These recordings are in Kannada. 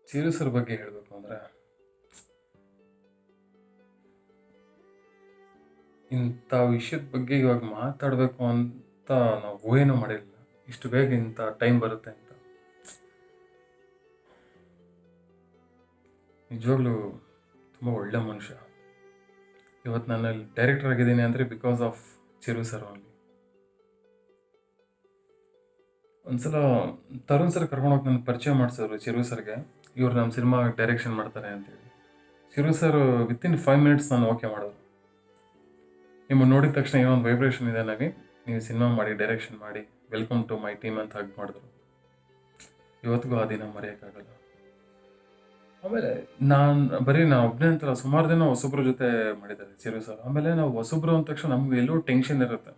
ಚಿರು ಸರ್ ಬಗ್ಗೆ ಹೇಳಬೇಕು ಅಂದರೆ, ಇಂಥ ವಿಷಯದ ಬಗ್ಗೆ ಇವಾಗ ಮಾತಾಡಬೇಕು ಅಂತ ನಾವು ಊಹೆನೂ ಮಾಡಿರಲಿಲ್ಲ. ಇಷ್ಟು ಬೇಗ ಇಂಥ ಟೈಮ್ ಬರುತ್ತೆ ಅಂತ. ನಿಜವಾಗ್ಲೂ ತುಂಬ ಒಳ್ಳೆ ಮನುಷ್ಯ. ಇವತ್ತು ನಾನು ಅಲ್ಲಿ ಡೈರೆಕ್ಟರ್ ಆಗಿದ್ದೀನಿ ಅಂದರೆ because of Chiru sir only. ಒಂದ್ಸಲ ತರುಣ್ ಸರ್ ಕರ್ಕೊಂಡೋಗಿ ನನ್ನ ಪರಿಚಯ ಮಾಡಿಸಿದ್ರು ಚಿರು ಸರ್ಗೆ. ಇವ್ರು ನಮ್ಮ ಸಿನಿಮಾ ಡೈರೆಕ್ಷನ್ ಮಾಡ್ತಾರೆ ಅಂತೇಳಿ. ಚಿರು ಸರ್ ವಿತಿನ್ 5 ಮಿನಿಟ್ಸ್ ನಾನು ಓಕೆ ಮಾಡಿದ್ರು. ನಿಮ್ಮನ್ನು ನೋಡಿದ ತಕ್ಷಣ ಏನೋ ಒಂದು ವೈಬ್ರೇಷನ್ ಇದೆ ನನಗೆ, ನೀವು ಸಿನಿಮಾ ಮಾಡಿ, ಡೈರೆಕ್ಷನ್ ಮಾಡಿ, ವೆಲ್ಕಮ್ ಟು ಮೈ ಟೀಮ್ ಅಂತ ಹಗ್ ಮಾಡಿದ್ರು. ಇವತ್ತಿಗೂ ಆ ದಿನ ಮರೆಯೋಕ್ಕಾಗಲ್ಲ. ಆಮೇಲೆ ನಾನು ಒಬ್ಬನೇ ಅಂತಲ್ಲ, ಸುಮಾರು ದಿನ ಹೊಸಬ್ರ ಜೊತೆ ಮಾಡಿದ್ದಾರೆ ಚಿರು ಸರ್. ಆಮೇಲೆ ನಾವು ಹೊಸಬ್ರು ಅಂದ ತಕ್ಷಣ ನಮ್ಗೆ ಎಲ್ಲೋ ಟೆನ್ಷನ್ ಇರುತ್ತೆ,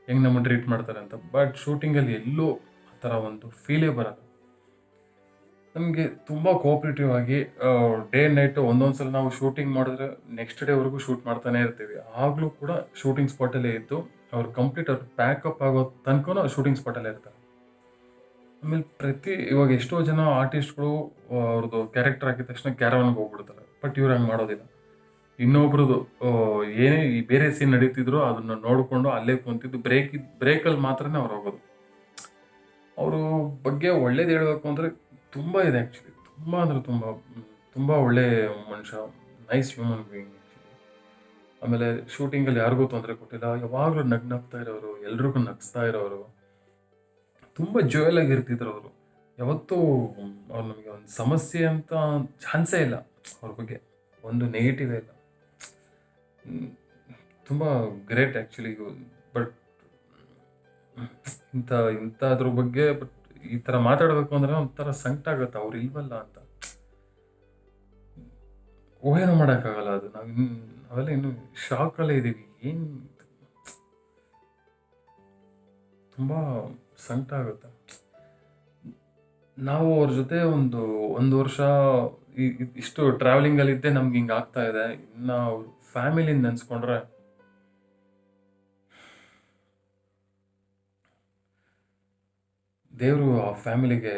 ಹೆಂಗೆ ನಮ್ಮನ್ನು ಟ್ರೀಟ್ ಮಾಡ್ತಾರೆ ಅಂತ. ಬಟ್ ಶೂಟಿಂಗಲ್ಲಿ ಎಲ್ಲೋ ಆ ಥರ ಒಂದು ಫೀಲೇ ಬರೋದು. ನಮಗೆ ತುಂಬ ಕೋಆಪ್ರೇಟಿವ್ ಆಗಿ ಡೇ ನೈಟು ಒಂದೊಂದ್ಸಲ ನಾವು ಶೂಟಿಂಗ್ ಮಾಡಿದ್ರೆ ನೆಕ್ಸ್ಟ್ ಡೇವರೆಗೂ ಶೂಟ್ ಮಾಡ್ತಾನೆ ಇರ್ತೀವಿ. ಆಗಲೂ ಕೂಡ ಶೂಟಿಂಗ್ ಸ್ಪಾಟಲ್ಲೇ ಇದ್ದು ಅವ್ರು ಕಂಪ್ಲೀಟ್ ಅವ್ರು ಪ್ಯಾಕಪ್ ಆಗೋ ತನಕ ಶೂಟಿಂಗ್ ಸ್ಪಾಟಲ್ಲೇ ಇರ್ತಾರೆ. ಆಮೇಲೆ ಇವಾಗ ಎಷ್ಟೋ ಜನ ಆರ್ಟಿಸ್ಟ್ಗಳು ಅವ್ರದ್ದು ಕ್ಯಾರೆಕ್ಟರ್ ಹಾಕಿದ ತಕ್ಷಣ ಕ್ಯಾರವನ್ಗೆ ಹೋಗ್ಬಿಡ್ತಾರೆ. ಬಟ್ ಇವ್ರು ಹಂಗೆ ಮಾಡೋದಿಲ್ಲ. ಇನ್ನೊಬ್ರದ್ದು ಏನೇ ಈ ಬೇರೆ ಸೀನ್ ನಡೀತಿದ್ರು ಅದನ್ನು ನೋಡಿಕೊಂಡು ಅಲ್ಲೇ ಕುಂತಿದ್ದು ಬ್ರೇಕಲ್ಲಿ ಮಾತ್ರನೇ ಅವ್ರು ಹೋಗೋದು. ಅವರು ಬಗ್ಗೆ ಒಳ್ಳೇದು ಹೇಳಬೇಕು ಅಂದರೆ ತುಂಬ ಇದೆ ಆ್ಯಕ್ಚುಲಿ. ತುಂಬ ಅಂದರೆ ತುಂಬ ಒಳ್ಳೆ ಮನುಷ್ಯ, ನೈಸ್ ಹ್ಯೂಮನ್ ಬೀಯಿಂಗ್ ಆ್ಯಕ್ಚುಲಿ. ಆಮೇಲೆ ಶೂಟಿಂಗಲ್ಲಿ ಯಾರಿಗೂ ತೊಂದರೆ ಕೊಟ್ಟಿಲ್ಲ, ಯಾವಾಗಲೂ ನಗ್ನಗ್ತಾ ಇರೋರು, ಎಲ್ರಿಗೂ ನಗಿಸ್ತಾ ಇರೋರು, ತುಂಬ ಜೋಯಲ್ ಆಗಿರ್ತಿದ್ರು ಅವರು. ಯಾವತ್ತೂ ಅವ್ರು ನಮಗೆ ಒಂದು ಸಮಸ್ಯೆ ಅಂತ ಚಾನ್ಸೇ ಇಲ್ಲ. ಅವ್ರ ಬಗ್ಗೆ ಒಂದು ನೆಗೆಟಿವೇ ಇಲ್ಲ. ತುಂಬ ಗ್ರೇಟ್ ಆ್ಯಕ್ಚುಲಿ. ಬಟ್ ಇಂಥದ್ರ ಬಗ್ಗೆ ಈ ಥರ ಮಾತಾಡಬೇಕು ಅಂದ್ರೆ ಒಂಥರ ಸಂಕಟ ಆಗುತ್ತೆ, ಅವ್ರು ಇಲ್ವಲ್ಲ ಅಂತ. ಊಹೆನೂ ಮಾಡೋಕ್ಕಾಗಲ್ಲ ಅದು. ನಾವೆಲ್ಲ ಇನ್ನು ಶಾಕಲ್ಲೇ ಇದ್ದೀವಿ. ಏನು ತುಂಬ ಸಂಕಟ ಆಗುತ್ತೆ. ನಾವು ಅವ್ರ ಜೊತೆ ಒಂದು ವರ್ಷ ಇಷ್ಟು ಟ್ರಾವೆಲಿಂಗಲ್ಲಿದ್ದೆ ನಮ್ಗೆ ಹಿಂಗೆ ಆಗ್ತಾ ಇದೆ. ಇನ್ನು ಅವ್ರ ಫ್ಯಾಮಿಲಿನ ನೆನೆಸ್ಕೊಂಡ್ರೆ ದೇವರು ಆ ಫ್ಯಾಮಿಲಿಗೆ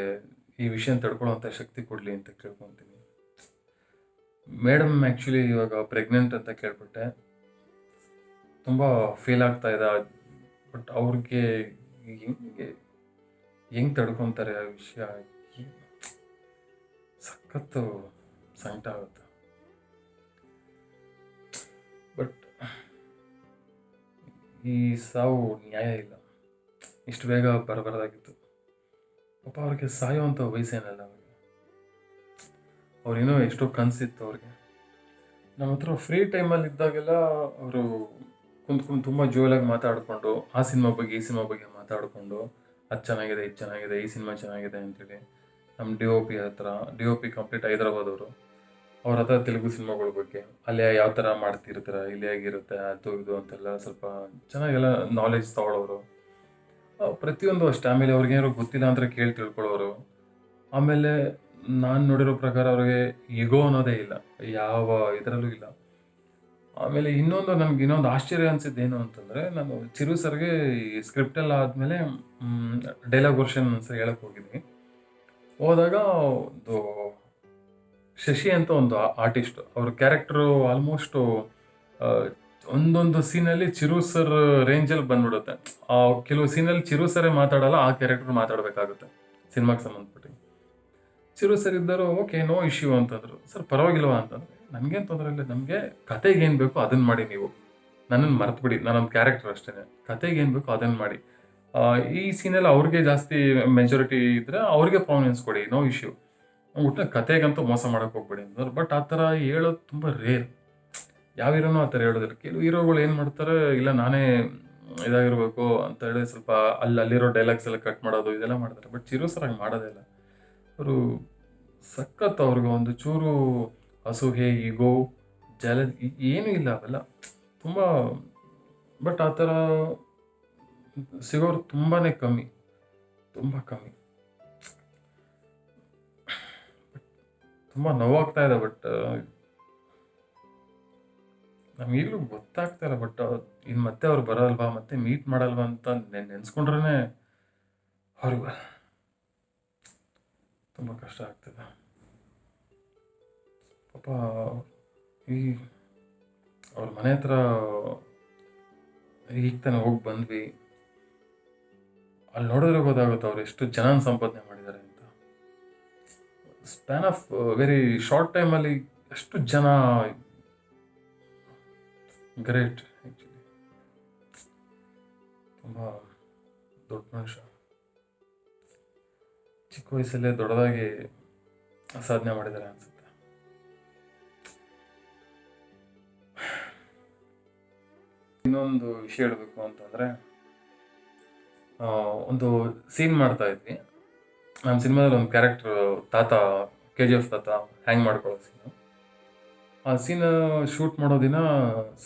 ಈ ವಿಷಯ ತಡ್ಕೊಳ್ಳೋಂಥ ಶಕ್ತಿ ಕೊಡಲಿ ಅಂತ ಕೇಳ್ಕೊತೀನಿ. ಮೇಡಮ್ ಆ್ಯಕ್ಚುಲಿ ಇವಾಗ ಪ್ರೆಗ್ನೆಂಟ್ ಅಂತ ಕೇಳ್ಬಿಟ್ಟೆ. ತುಂಬ ಫೀಲ್ ಆಗ್ತಾ ಇದೆ. ಬಟ್ ಅವ್ರಿಗೆ ಹೆಂಗೆ ತಡ್ಕೊತಾರೆ ಆ ವಿಷಯ, ಸಖತ್ತು ಸಂಕಟ ಆಗುತ್ತೆ. ಬಟ್ ಈ ಸಾವು ನ್ಯಾಯ ಇಲ್ಲ, ಇಷ್ಟು ಬೇಗ ಬರಬಾರ್ದಾಗಿತ್ತು. ಪಾಪ ಅವ್ರಿಗೆ ಸಾಯುವಂಥ ವಯಸ್ಸೇನಲ್ಲ ಅವ್ರಿಗೆ. ಅವ್ರೇನೋ ಎಷ್ಟೋ ಕನಸಿತ್ತು ಅವ್ರಿಗೆ. ನಮ್ಮ ಹತ್ರ ಫ್ರೀ ಟೈಮಲ್ಲಿ ಇದ್ದಾಗೆಲ್ಲ ಅವರು ಕುಂತ್ಕೊಂಡು ತುಂಬ ಜೋಲಾಗಿ ಮಾತಾಡಿಕೊಂಡು ಆ ಸಿನಿಮಾ ಬಗ್ಗೆ ಈ ಸಿನಿಮಾ ಬಗ್ಗೆ ಮಾತಾಡಿಕೊಂಡು ಅದು ಚೆನ್ನಾಗಿದೆ, ಇದು ಚೆನ್ನಾಗಿದೆ, ಈ ಸಿನಿಮಾ ಚೆನ್ನಾಗಿದೆ ಅಂತೇಳಿ ನಮ್ಮ ಡಿ ಒ ಪಿ ಕಂಪ್ಲೀಟ್ ಹೈದರಾಬಾದವರು, ಅವ್ರ ಹತ್ರ ತೆಲುಗು ಸಿನಿಮಾಗಳ ಬಗ್ಗೆ ಅಲ್ಲೇ ಯಾವ ಥರ ಮಾಡ್ತಿರ್ತಾರೆ, ಇಲ್ಲಿ ಹೇಗಿರುತ್ತೆ, ಅದು ಇದು ಅಂತೆಲ್ಲ ಸ್ವಲ್ಪ ಚೆನ್ನಾಗೆಲ್ಲ ನಾಲೆಜ್ ತಗೊಳ್ಳೋರು. ಪ್ರತಿಯೊಂದು ಅಷ್ಟೇ. ಆಮೇಲೆ ಅವ್ರಿಗೇನಾದ್ರು ಗೊತ್ತಿಲ್ಲ ಅಂದರೆ ಕೇಳಿ ತಿಳ್ಕೊಳ್ಳೋರು. ಆಮೇಲೆ ನಾನು ನೋಡಿರೋ ಪ್ರಕಾರ ಅವ್ರಿಗೆ ಈಗೋ ಅನ್ನೋದೇ ಇಲ್ಲ, ಯಾವ ಇದರಲ್ಲೂ ಇಲ್ಲ. ಆಮೇಲೆ ನಮ್ಗೆ ಇನ್ನೊಂದು ಆಶ್ಚರ್ಯ ಅನಿಸಿದ್ದೇನು ಅಂತಂದರೆ, ನಾನು ಚಿರು ಸರ್ಗೆ ಈ ಸ್ಕ್ರಿಪ್ಟೆಲ್ಲ ಆದಮೇಲೆ ಡೈಲಾಗ್ ವರ್ಷನ್ ಒಂದ್ಸರಿ ಹೇಳಕ್ಕೆ ಹೋಗಿದ್ವಿ. ಹೋದಾಗ ಒಂದು ಶಶಿ ಅಂತ ಒಂದು ಆರ್ಟಿಸ್ಟ್, ಅವ್ರ ಕ್ಯಾರೆಕ್ಟರು ಆಲ್ಮೋಸ್ಟು ಒಂದೊಂದು ಸೀನಲ್ಲಿ ಚಿರು ಸರ್ ರೇಂಜಲ್ಲಿ ಬಂದ್ಬಿಡುತ್ತೆ. ಕೆಲವು ಸೀನಲ್ಲಿ ಚಿರು ಸರೇ ಮಾತಾಡಲ್ಲ, ಆ ಕ್ಯಾರೆಕ್ಟರ್ ಮಾತಾಡಬೇಕಾಗುತ್ತೆ ಸಿನಿಮಾಗೆ ಸಂಬಂಧಪಟ್ಟು. ಚಿರು ಸರ್ ಇದ್ದರು, ಓಕೆ ನೋ ಇಶ್ಯೂ ಅಂತಂದರು. ಸರ್ ಪರವಾಗಿಲ್ವಾ ಅಂತಂದರೆ, ನನಗೇನು ತೊಂದರೆ ಇಲ್ಲ, ನಮಗೆ ಕತೆಗೆ ಏನು ಬೇಕೋ ಅದನ್ನು ಮಾಡಿ, ನೀವು ನನ್ನನ್ನು ಮರೆತುಬಿಡಿ, ನಾನೊಂದು ಕ್ಯಾರೆಕ್ಟರ್ ಅಷ್ಟೇ, ಕತೆಗೆ ಏನು ಬೇಕೋ ಅದನ್ನು ಮಾಡಿ. ಈ ಸೀನಲ್ಲಿ ಅವ್ರಿಗೆ ಜಾಸ್ತಿ ಮೆಜಾರಿಟಿ ಇದ್ದರೆ ಅವ್ರಿಗೆ ಪ್ರಾಮಿನೆನ್ಸ್ ಕೊಡಿ, ನೋ ಇಶ್ಯೂ. ಒಟ್ಟು ಕತೆಗಂತೂ ಮೋಸ ಮಾಡೋಕ್ಕೆ ಹೋಗ್ಬೇಡಿ ಅಂತಂದ್ರೆ. ಬಟ್ ಆ ಥರ ಹೇಳೋದು ತುಂಬ ರೇರ್. ಯಾವ ಹೀರೋನೂ ಆ ಥರ ಹೇಳೋದಿಲ್ಲ. ಕೆಲವು ಹೀರೋಗಳು ಏನು ಮಾಡ್ತಾರೆ, ಇಲ್ಲ ನಾನೇ ಇದಾಗಿರ್ಬೇಕು ಅಂತ ಹೇಳಿ ಸ್ವಲ್ಪ ಅಲ್ಲಿರೋ ಡೈಲಾಗ್ಸ್ ಎಲ್ಲ ಕಟ್ ಮಾಡೋದು ಇದೆಲ್ಲ ಮಾಡ್ತಾರೆ. ಬಟ್ ಚಿರು ಸರ್ ಹಂಗೆ ಮಾಡೋದೇ ಇಲ್ಲ. ಅವರು ಸಖತ್, ಅವ್ರಿಗೆ ಒಂದು ಚೂರು ಅಸೂಹೆ, ಈಗೋ, ಏನೂ ಇಲ್ಲ ಅವೆಲ್ಲ. ತುಂಬ ಬಟ್ ಆ ಥರ ಸಿಗೋರು ತುಂಬಾ ಕಮ್ಮಿ, ತುಂಬ ಕಮ್ಮಿ. ತುಂಬ ನೋವಾಗ್ತಾ ಇದೆ. ಬಟ್ ನಮಗೀಗಲೂ ಗೊತ್ತಾಗ್ತಾ ಇಲ್ಲ. ಬಟ್ ಇನ್ನು ಮತ್ತೆ ಅವ್ರು ಬರಲ್ವಾ, ಮತ್ತೆ ಮೀಟ್ ಮಾಡಲ್ವಾ ಅಂತ ನೆನೆಸ್ಕೊಂಡ್ರೇ ಅವ್ರಿಗೆ ತುಂಬ ಕಷ್ಟ ಆಗ್ತದೆ. ಪಾಪ ಈ ಅವ್ರ ಮನೆ ಹತ್ರ ಈಗ ತಾನೇ ಹೋಗಿ ಬಂದ್ವಿ. ಅಲ್ಲಿ ನೋಡಿದ್ರೆ ಗೊತ್ತಾಗುತ್ತೆ ಅವ್ರು ಎಷ್ಟು ಜನ ಸಂಪಾದನೆ ಮಾಡಿದ್ದಾರೆ ಅಂತ. ಸ್ಪ್ಯಾನ್ ಆಫ್ ವೆರಿ ಶಾರ್ಟ್ ಟೈಮಲ್ಲಿ ಎಷ್ಟು ಜನ. Great actually. ತುಂಬ ದೊಡ್ಡ ಮನುಷ್ಯ. ಚಿಕ್ಕ ವಯಸ್ಸಲ್ಲೇ ದೊಡ್ಡದಾಗಿ ಸಾಧನೆ ಮಾಡಿದ್ದಾರೆ ಅನ್ಸುತ್ತೆ. ಇನ್ನೊಂದು ವಿಷಯ ಹೇಳಬೇಕು ಅಂತಂದರೆ, ಒಂದು ಸೀನ್ ಮಾಡ್ತಾ ಇದ್ವಿ ನಮ್ಮ ಸಿನಿಮಾದಲ್ಲಿ. ಒಂದು ಕ್ಯಾರೆಕ್ಟರ್ ತಾತ, KGF ತಾತ ಹ್ಯಾಂಗ್ ಮಾಡ್ಕೊಳ್ಳೋ ಸೀನು. ಆ ಸೀನ್ ಶೂಟ್ ಮಾಡೋ ದಿನ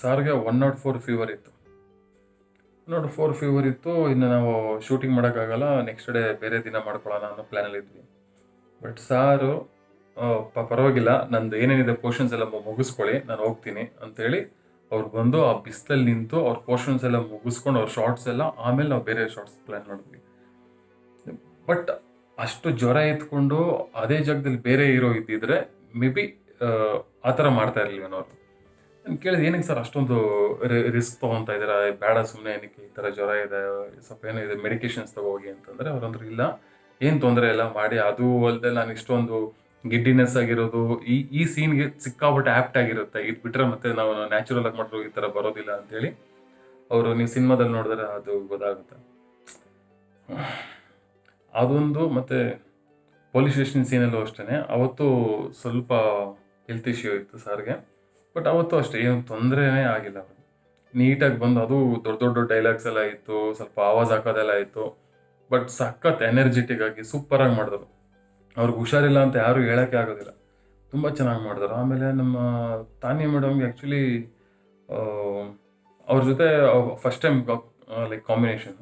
ಸಾರ್ಗೆ 104 ಫೀವರ್ ಇತ್ತು. 104 ಫೀವರ್ ಇತ್ತು. ಇನ್ನು ನಾವು ಶೂಟಿಂಗ್ ಮಾಡೋಕ್ಕಾಗಲ್ಲ, ನೆಕ್ಸ್ಟ್ ಡೇ ಬೇರೆ ದಿನ ಮಾಡ್ಕೊಳ್ಳೋಣ ಅನ್ನೋ ಪ್ಲ್ಯಾನಲ್ಲಿ ಇದ್ವಿ. ಬಟ್ ಸಾರು ಪರವಾಗಿಲ್ಲ, ನಂದು ಏನೇನಿದೆ ಪೋರ್ಷನ್ಸ್ ಎಲ್ಲ ಮುಗಿಸ್ಕೊಳ್ಳಿ, ನಾನು ಹೋಗ್ತೀನಿ ಅಂತೇಳಿ ಅವ್ರು ಬಂದು ಆ ಬಿಸಿಲಲ್ಲಿ ನಿಂತು ಅವ್ರ ಪೋರ್ಷನ್ಸ್ ಎಲ್ಲ ಮುಗಿಸ್ಕೊಂಡು ಅವ್ರ ಶಾರ್ಟ್ಸ್ ಎಲ್ಲ, ಆಮೇಲೆ ನಾವು ಬೇರೆ ಶಾರ್ಟ್ಸ್ ಪ್ಲ್ಯಾನ್ ಮಾಡಿದ್ವಿ. ಬಟ್ ಅಷ್ಟು ಜ್ವರ ಎತ್ಕೊಂಡು ಅದೇ ಜಾಗದಲ್ಲಿ ಬೇರೆ ಹೀರೋ ಇದ್ದಿದ್ರೆ ಮೇ ಬಿ ಆ ಥರ ಮಾಡ್ತಾ ಇರಲಿಲ್ಲ ನಾವು. ನಾನು ಕೇಳಿದೆ, ಏನಕ್ಕೆ ಸರ್ ಅಷ್ಟೊಂದು ರಿಸ್ಕ್ ತೊಗೊತಾ ಇದ್ದೀರಾ, ಬೇಡ ಸುಮ್ಮನೆ, ಏನಕ್ಕೆ ಈ ಥರ ಜ್ವರ ಇದೆ, ಸ್ವಲ್ಪ ಏನೋ ಇದೆ, ಮೆಡಿಕೇಶನ್ಸ್ ತಗೋಗಿ ಅಂತಂದರೆ ಅವ್ರಂದ್ರೆ ಇಲ್ಲ, ಏನು ತೊಂದರೆ ಇಲ್ಲ ಮಾಡಿ. ಅದು ಅಲ್ಲದೆ ನಾನು ಇಷ್ಟೊಂದು ಗಿಡ್ಡಿನೆಸ್ ಆಗಿರೋದು ಈ ಸೀನ್ಗೆ ಸಿಕ್ಕಾಪಟ್ಟೆ ಆ್ಯಪ್ಟ್ ಆಗಿರುತ್ತೆ, ಇದು ಬಿಟ್ಟರೆ ಮತ್ತೆ ನಾವು ನ್ಯಾಚುರಲ್ ಆಗಿ ಮಾಡಿದ್ರು ಈ ಥರ ಬರೋದಿಲ್ಲ ಅಂತೇಳಿ ಅವರು, ನೀವು ಸಿನಿಮಾದಲ್ಲಿ ನೋಡಿದ್ರೆ ಅದು ಗೊತ್ತಾಗುತ್ತೆ. ಅದೊಂದು. ಮತ್ತು ಪೊಲೀಸ್ ಸ್ಟೇಷನ್ ಸೀನಲ್ಲೂ ಅಷ್ಟೇ, ಅವತ್ತು ಸ್ವಲ್ಪ ಹೆಲ್ತ್ ಇಶ್ಯೂ ಇತ್ತು ಸರ್ಗೆ. ಬಟ್ ಅವತ್ತು ಅಷ್ಟೇ ಏನು ತೊಂದರೆನೇ ಆಗಿಲ್ಲ. ಅವರು ನೀಟಾಗಿ ಬಂದು, ಅದು ದೊಡ್ಡ ದೊಡ್ಡ ಡೈಲಾಗ್ಸ್ ಎಲ್ಲ ಇತ್ತು, ಸ್ವಲ್ಪ ಆವಾಜ್ ಹಾಕೋದೆಲ್ಲ ಇತ್ತು. ಬಟ್ ಸಖತ್ ಎನರ್ಜೆಟಿಕ್ ಆಗಿ ಸೂಪರಾಗಿ ಮಾಡಿದ್ರು. ಅವ್ರಿಗೆ ಹುಷಾರಿಲ್ಲ ಅಂತ ಯಾರೂ ಹೇಳೋಕ್ಕೆ ಆಗೋದಿಲ್ಲ, ತುಂಬ ಚೆನ್ನಾಗಿ ಮಾಡಿದ್ರು. ಆಮೇಲೆ ನಮ್ಮ ತಾನ್ಯ ಮೇಡಮ್ಗೆ ಆ್ಯಕ್ಚುಲಿ ಅವ್ರ ಜೊತೆ first time like combination.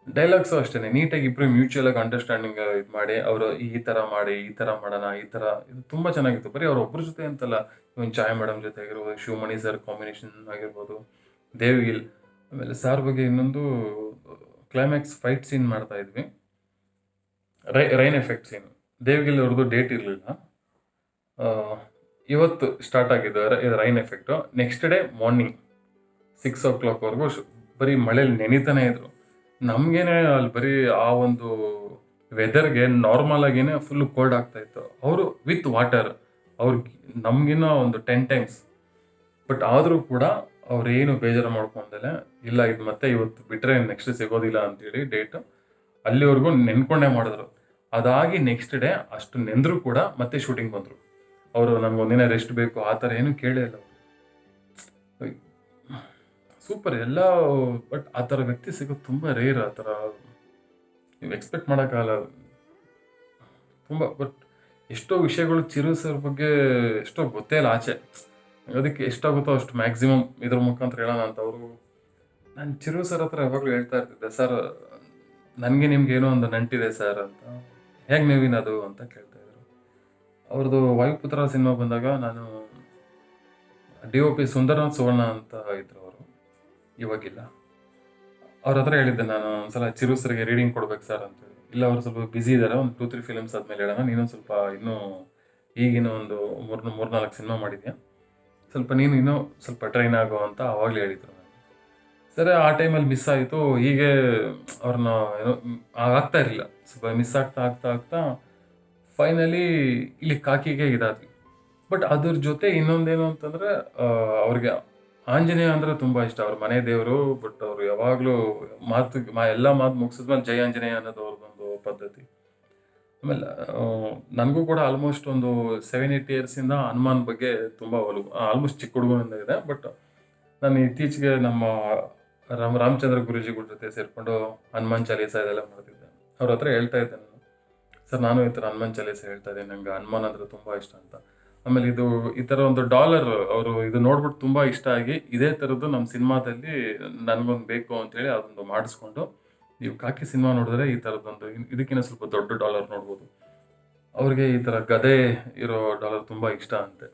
Dialogues ಅಷ್ಟೇ ನೀಟಾಗಿ ಇಬ್ಬರು ಮ್ಯೂಚುವಲಾಗಿ ಅಂಡರ್ಸ್ಟ್ಯಾಂಡಿಂಗ್ ಇದು ಮಾಡಿ, ಅವರು ಈ ಥರ ಮಾಡಿ, ಈ ಥರ ಮಾಡೋಣ, ಈ ಥರ, ಇದು ತುಂಬ ಚೆನ್ನಾಗಿತ್ತು. ಬರೀ ಅವ್ರೊಬ್ಬರ ಜೊತೆ ಅಂತಲ್ಲ, ಇವನ್ ಛಾಯಾ ಮೇಡಮ್ ಜೊತೆ ಆಗಿರ್ಬೋದು, ಶಿವಮಣಿ ಸರ್ ಕಾಂಬಿನೇಷನ್ ಆಗಿರ್ಬೋದು, ದೇವ್ಗಿಲ್. ಆಮೇಲೆ ಸಾರ್ ಬಗ್ಗೆ ಇನ್ನೊಂದು ಕ್ಲೈಮ್ಯಾಕ್ಸ್ ಫೈಟ್ ಸೀನ್ ಮಾಡ್ತಾ ಇದ್ವಿ, ರೈನ್ ಎಫೆಕ್ಟ್ ಸೀನ್. ದೇವ್ಗಿಲ್ ಅವ್ರದ್ದು ಡೇಟ್ ಇರಲಿಲ್ಲ, ಇವತ್ತು ಸ್ಟಾರ್ಟ್ ಆಗಿದ್ದು rain effect. Next day morning 6 o'clockವರೆಗೂ ಬರೀ ಮಳೇಲಿ ನೆನಿತಾನೆ ಇದ್ರು. ನಮಗೇನೆ ಅಲ್ಲಿ ಬರೀ ಆ ಒಂದು ವೆದರ್ಗೆ ನಾರ್ಮಲ್ ಆಗೇನೆ ಫುಲ್ ಕೋಲ್ಡ್ ಆಗ್ತಾ ಇತ್ತು. ಅವರು ವಿತ್ ವಾಟರ್, ಅವ್ರಿಗೆ ನಮಗಿನ್ನ ಒಂದು 10 times. ಬಟ್ ಆದರೂ ಕೂಡ ಅವ್ರೇನು ಬೇಜಾರು ಮಾಡ್ಕೊಂಡಲೆ, ಇಲ್ಲ ಇದು ಮತ್ತೆ ಇವತ್ತು ಬಿಟ್ಟರೆ ನೆಕ್ಸ್ಟ್ ಸಿಗೋದಿಲ್ಲ ಅಂತೇಳಿ ಡೇಟ್ ಅಲ್ಲಿವರೆಗೂ ನೆನ್ಕೊಂಡೇ ಮಾಡಿದ್ರು. ಅದಾಗಿ ನೆಕ್ಸ್ಟ್ ಡೇ ಅಷ್ಟು ನೆಂದರೂ ಕೂಡ ಮತ್ತೆ ಶೂಟಿಂಗ್ ಬಂದರು. ಅವರು ನಮ್ಗೊಂದಿನ ರೆಸ್ಟ್ ಬೇಕು ಆ ಥರ ಏನೂ ಕೇಳೇ ಇಲ್ಲ. ಸೂಪರ್ ಎಲ್ಲ. ಬಟ್ ಆ ಥರ ವ್ಯಕ್ತಿ ಸಿಗೋದು ತುಂಬ ರೇರ್. ಆ ಥರ ನೀವು ಎಕ್ಸ್ಪೆಕ್ಟ್ ಮಾಡೋಕ್ಕಾಗಲ್ಲ ತುಂಬ. ಬಟ್ ಎಷ್ಟೋ ವಿಷಯಗಳು ಚಿರು ಸರ್ ಬಗ್ಗೆ ಎಷ್ಟೋ ಗೊತ್ತೇ ಇಲ್ಲ ಆಚೆ. ಅದಕ್ಕೆ ಎಷ್ಟಾಗುತ್ತೋ ಅಷ್ಟು ಮ್ಯಾಕ್ಸಿಮಮ್ ಇದ್ರ ಮುಖಾಂತರ ಹೇಳೋಣ ಅಂತ. ಅವರು, ನಾನು ಚಿರು ಸರ್ ಹತ್ರ ಯಾವಾಗಲೂ ಹೇಳ್ತಾ ಇರ್ತಿದ್ದೆ, ಸರ್ ನನಗೆ ನಿಮ್ಗೆ ಏನೋ ಒಂದು ನಂಟಿದೆ ಸರ್ ಅಂತ. ಹೇಗೆ ನೀವಿನದು ಅಂತ ಕೇಳ್ತಾಯಿದ್ರು. ಅವ್ರದ್ದು ವಾಯುಪುತ್ರ ಸಿನಿಮಾ ಬಂದಾಗ ನಾನು DOP ಸುಂದರನಾಥ್ ಸುವರ್ಣ ಅಂತ ಇದ್ರು ಅವರು, ಇವಾಗಿಲ್ಲ. ಅವ್ರ ಹತ್ರ ಹೇಳಿದ್ದೆ ನಾನು ಒಂದ್ಸಲ ಚಿರು ಸರ್ಗೆ ರೀಡಿಂಗ್ ಕೊಡ್ಬೇಕು ಸರ್ ಅಂತೇಳಿ. ಇಲ್ಲ ಅವರು ಸ್ವಲ್ಪ ಬ್ಯುಸಿ ಇದ್ದಾರೆ, ಒಂದು 2-3 ಫಿಲ್ಮ್ಸ್ ಆದಮೇಲೆ ಹೇಳೋಣ, ನೀನೊಂದು ಸ್ವಲ್ಪ ಇನ್ನೂ ಈಗಿನ ಒಂದು 3-4 ಸಿನಿಮಾ ಮಾಡಿದ್ಯಾ, ಸ್ವಲ್ಪ ನೀನು ಇನ್ನೂ ಸ್ವಲ್ಪ ಟ್ರೈನ್ ಆಗೋ ಅಂತ ಆವಾಗಲೇ ಹೇಳಿದರು. ಸರಿ, ಆ ಟೈಮಲ್ಲಿ ಮಿಸ್ ಆಯಿತು. ಹೀಗೆ ಅವ್ರನ್ನ ಏನೋ ಆಗ್ತಾ ಇರಲಿಲ್ಲ, ಸ್ವಲ್ಪ ಮಿಸ್ ಆಗ್ತಾ ಫೈನಲಿ ಇಲ್ಲಿ ಕಾಕಿಗೆ ಇದಾದ್ವಿ. ಬಟ್ ಅದ್ರ ಜೊತೆ ಇನ್ನೊಂದೇನು ಅಂತಂದರೆ, ಅವ್ರಿಗೆ ಆಂಜನೇಯ ಅಂದರೆ ತುಂಬ ಇಷ್ಟ, ಅವ್ರ ಮನೆ ದೇವರು. ಬಟ್ ಅವರು ಯಾವಾಗಲೂ ಎಲ್ಲ ಮಾತು ಮುಗಿಸಿದ್ಮೇಲೆ ಜೈ ಆಂಜನೇಯ ಅನ್ನೋದು ಅವ್ರದ್ದೊಂದು ಪದ್ಧತಿ. ಆಮೇಲೆ ನನಗೂ ಕೂಡ ಆಲ್ಮೋಸ್ಟ್ ಒಂದು 7-8 ಇಯರ್ಸಿಂದ ಹನುಮಾನ್ ಬಗ್ಗೆ ತುಂಬ ಒಲವು, ಆಲ್ಮೋಸ್ಟ್ ಚಿಕ್ಕ ಹುಡುಗನಿಂದ ಇದೆ. ಬಟ್ ನಾನು ಇತ್ತೀಚೆಗೆ ನಮ್ಮ ರಾಮಚಂದ್ರ ಗುರೂಜಿಗಳ ಜೊತೆ ಸೇರಿಕೊಂಡು ಹನುಮಾನ್ ಚಾಲೀಸ ಇದೆಲ್ಲ ಮಾಡ್ತಿದ್ದೆ. ಅವ್ರ ಹತ್ರ ಹೇಳ್ತಾ ಇದ್ದೆ ನಾನು, ಸರ್ ನಾನು ಈ ಥರ ಹನುಮಾನ್ ಚಾಲೀಸ ಹೇಳ್ತಾ ಇದ್ದೀನಿ, ನಂಗೆ ಹನುಮಾನ್ ಅಂದರೆ ತುಂಬ ಇಷ್ಟ ಅಂತ. ಆಮೇಲೆ ಇದು ಈ ಥರ ಒಂದು ಡಾಲರ್ ಅವರು ಇದು ನೋಡ್ಬಿಟ್ಟು ತುಂಬ ಇಷ್ಟ ಆಗಿ, ಇದೇ ಥರದ್ದು ನಮ್ಮ ಸಿನಿಮಾದಲ್ಲಿ ನನಗೊಂದು ಬೇಕು ಅಂತೇಳಿ ಅದೊಂದು ಮಾಡಿಸ್ಕೊಂಡು, ನೀವು ಕಾಕಿ ಸಿನಿಮಾ ನೋಡಿದ್ರೆ ಈ ಥರದ್ದೊಂದು ಇದಕ್ಕಿಂತ ಸ್ವಲ್ಪ ದೊಡ್ಡ ಡಾಲರ್ ನೋಡ್ಬೋದು. ಅವ್ರಿಗೆ ಈ ಥರ ಗದೆ ಇರೋ ಡಾಲರ್ ತುಂಬ ಇಷ್ಟ ಅಂತೆ.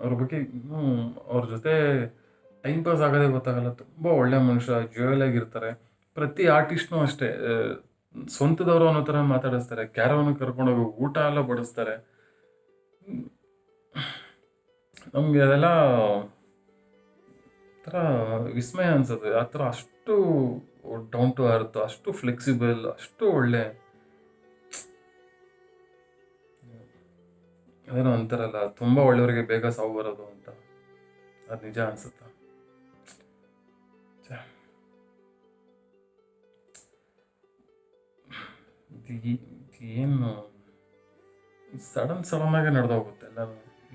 ಅವ್ರ ಬಗ್ಗೆ ಅವ್ರ ಜೊತೆ ಟೈಮ್ ಪಾಸ್ ಆಗೋದೇ ಗೊತ್ತಾಗಲ್ಲ. ತುಂಬ ಒಳ್ಳೆ ಮನುಷ್ಯ, ಜೋಯಲಾಗಿರ್ತಾರೆ. ಪ್ರತಿ ಆರ್ಟಿಸ್ಟ್ನೂ ಅಷ್ಟೇ, ಸ್ವಂತದವರು ಅನ್ನೋ ಥರ ಮಾತಾಡಿಸ್ತಾರೆ. ಕ್ಯಾರವನ್ನು ಕರ್ಕೊಂಡೋಗಿ ಊಟ ಎಲ್ಲ ಬಡಿಸ್ತಾರೆ. ನಮಗೆ ಅದೆಲ್ಲ ಒಂಥರ ವಿಸ್ಮಯ ಅನ್ಸುತ್ತೆ. ಆ ಥರ ಅಷ್ಟು ಡೌನ್ ಟು ಅರ್ತ್, ಅಷ್ಟು ಫ್ಲೆಕ್ಸಿಬಲ್, ಅಷ್ಟು ಒಳ್ಳೆ ಅದೇನೋ ಅಂತಾರಲ್ಲ, ತುಂಬ ಒಳ್ಳೆಯವರಿಗೆ ಬೇಗ ಸಾವು ಬರೋದು ಅಂತ. ಅದು ನಿಜ ಅನ್ಸುತ್ತೆ. ಛೆ, ಏನು ಸಡನ್ ಆಗಿ ನಡೆದೋಗುತ್ತೆ ಎಲ್ಲ.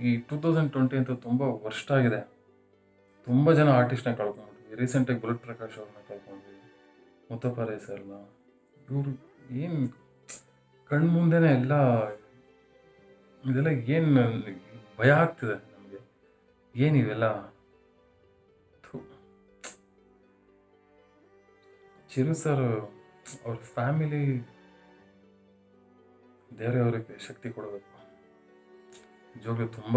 ಈ 2020 ಅಂತೂ ತುಂಬ ವರ್ಸ್ಟ್ ಆಗಿದೆ. ತುಂಬ ಜನ ಆರ್ಟಿಸ್ಟ್ನ ಕಳ್ಕೊಂಡ್ಬಿಟ್ವಿ. ರೀಸೆಂಟಾಗಿ ಬುಲೆಟ್ ಪ್ರಕಾಶ್ ಅವ್ರನ್ನ ಕಳ್ಕೊಂಡ್ವಿ, ಮುತ್ತಪ್ಪ ಸರ್ನ. ಇವರು ಏನು ಕಣ್ಮುಂದೆನೇ ಎಲ್ಲ ಇದೆಲ್ಲ ಏನು ಭಯ ಆಗ್ತಿದೆ ನಮಗೆ. ಏನಿವೆಲ್ಲ ಥು. ಚಿರು ಸರ್ ಅವ್ರ ಫ್ಯಾಮಿಲಿ, ದೇವರೇ ಅವರಿಗೆ ಶಕ್ತಿ ಕೊಡಬೇಕು. ನಿಜವಾಗ್ಲೂ ತುಂಬ